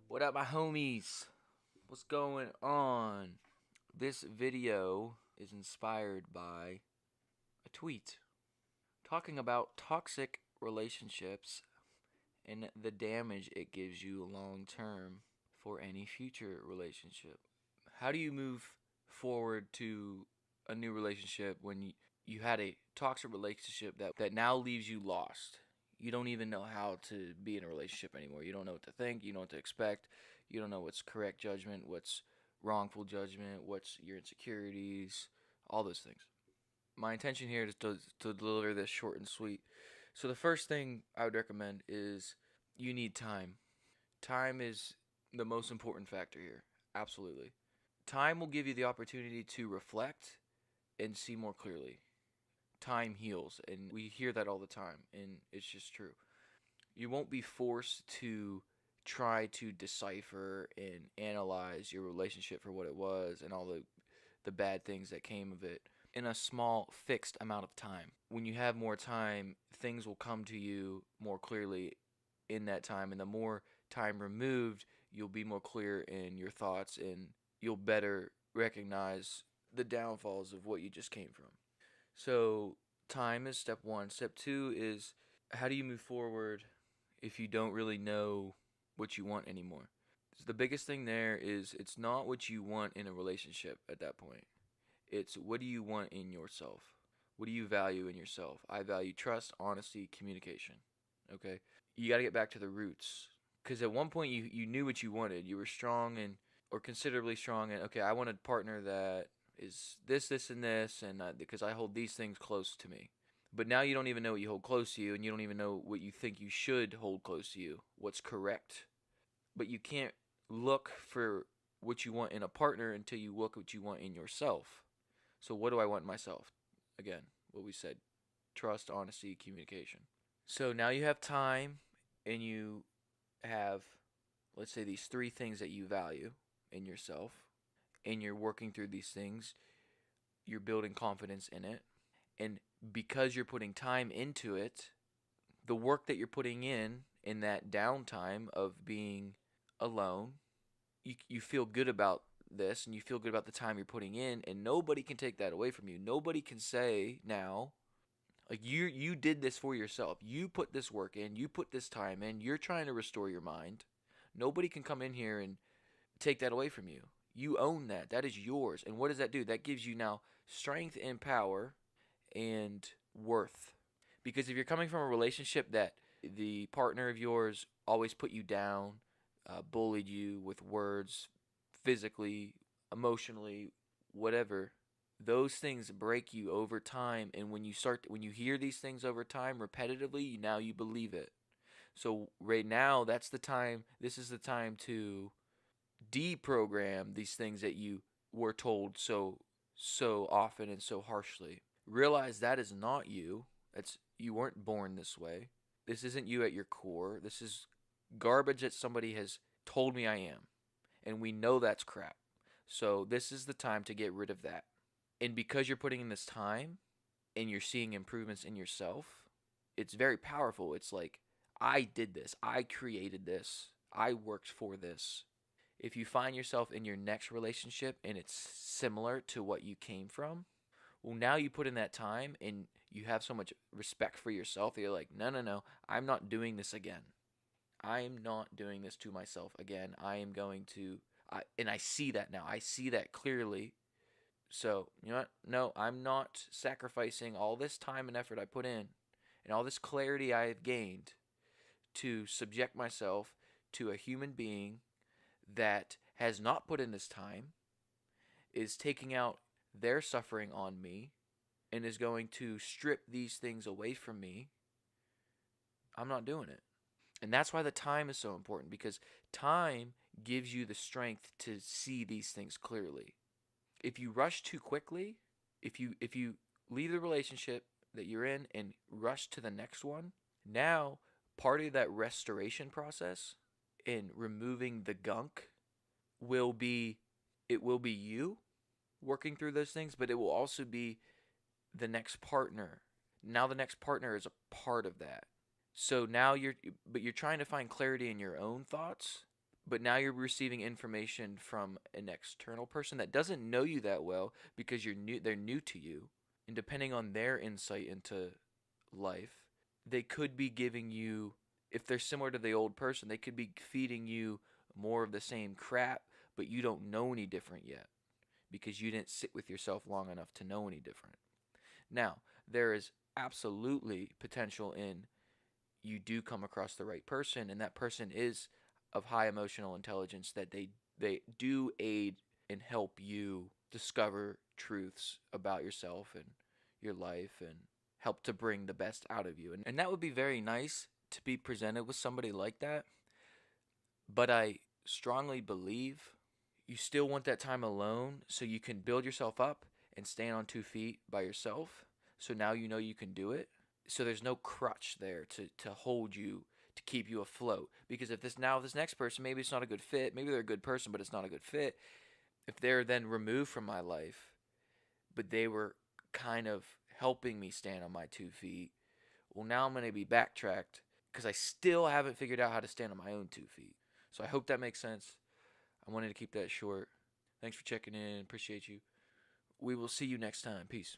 What up, my homies? What's going on? This video is inspired by a tweet talking about toxic relationships and the damage it gives you long term for any future relationship. How do you move forward to a new relationship when you had a toxic relationship that now leaves you lost? You don't even know how to be in a relationship anymore. You don't know what to think, you don't know what to expect, you don't know what's correct judgment, what's wrongful judgment, what's your insecurities, all those things. My intention here is to deliver this short and sweet. So, the first thing I would recommend is you need time. Time is the most important factor here. Absolutely. Time will give you the opportunity to reflect and see more clearly. Time heals, and we hear that all the time, and it's just true. You won't be forced to try to decipher and analyze your relationship for what it was and all the bad things that came of it in a small fixed amount of time. When you have more time, things will come to you more clearly in that time, and the more time removed, you'll be more clear in your thoughts and you'll better recognize the downfalls of what you just came from. So, time is step one. Step two is how do you move forward if you don't really know what you want anymore? So the biggest thing there is it's not what you want in a relationship at that point. It's what do you want in yourself? What do you value in yourself? I value trust, honesty, communication. Okay? You got to get back to the roots. Because at one point you knew what you wanted. You were strong and, or considerably strong, and okay, I want a partner that is this, and this, and because I hold these things close to me. But now you don't even know what you hold close to you, and you don't even know what you think you should hold close to you, what's correct. But you can't look for what you want in a partner until you look what you want in yourself. So what do I want in myself? Again, what we said, trust, honesty, communication. So now you have time and you have, let's say, these three things that you value in yourself, and you're working through these things, you're building confidence in it. And because you're putting time into it, the work that you're putting in that downtime of being alone, you feel good about this and you feel good about the time you're putting in, and nobody can take that away from you. Nobody can say now, like, you did this for yourself. You put this work in, you put this time in, you're trying to restore your mind. Nobody can come in here and take that away from you. You own that. That is yours. And what does that do? That gives you now strength and power and worth. Because if you're coming from a relationship that the partner of yours always put you down, bullied you with words, physically, emotionally, whatever, those things break you over time. And when you hear these things over time repetitively, now you believe it. So right now, that's the time. This is the time to deprogram these things that you were told so often and so harshly. Realize that is not you. That's You weren't born this way. This isn't you at your core. This is garbage that somebody has told me I am. And we know that's crap. So this is the time to get rid of that. And because you're putting in this time and you're seeing improvements in yourself, it's very powerful. It's like, I did this. I created this. I worked for this. If you find yourself in your next relationship and it's similar to what you came from, well, now you put in that time and you have so much respect for yourself that you're like, no, no, no, I'm not doing this again. I'm not doing this to myself again. I am going to, and I see that now. I see that clearly. So, you know what? No, I'm not sacrificing all this time and effort I put in and all this clarity I have gained to subject myself to a human being that has not put in this time, is taking out their suffering on me, and is going to strip these things away from me. I'm not doing it. And that's why the time is so important, because time gives you the strength to see these things clearly. If you rush too quickly, if you leave the relationship that you're in and rush to the next one, now part of that restoration process in removing the gunk will be, it will be you working through those things, but it will also be the next partner. Now the next partner is a part of that. So now you're trying to find clarity in your own thoughts, but now you're receiving information from an external person that doesn't know you that well because they're new to you. And depending on their insight into life, they could be giving you, if they're similar to the old person, they could be feeding you more of the same crap, but you don't know any different yet because you didn't sit with yourself long enough to know any different. Now, there is absolutely potential in you do come across the right person, and that person is of high emotional intelligence, that they do aid and help you discover truths about yourself and your life and help to bring the best out of you. And that would be very nice to be presented with somebody like that. But I strongly believe you still want that time alone so you can build yourself up and stand on 2 feet by yourself. So now you know you can do it. So there's no crutch there to hold you, to keep you afloat. Because if this next person, maybe it's not a good fit, maybe they're a good person, but it's not a good fit. If they're then removed from my life, but they were kind of helping me stand on my 2 feet, well, now I'm going to be backtracked because I still haven't figured out how to stand on my own 2 feet. So I hope that makes sense. I wanted to keep that short. Thanks for checking in. Appreciate you. We will see you next time. Peace.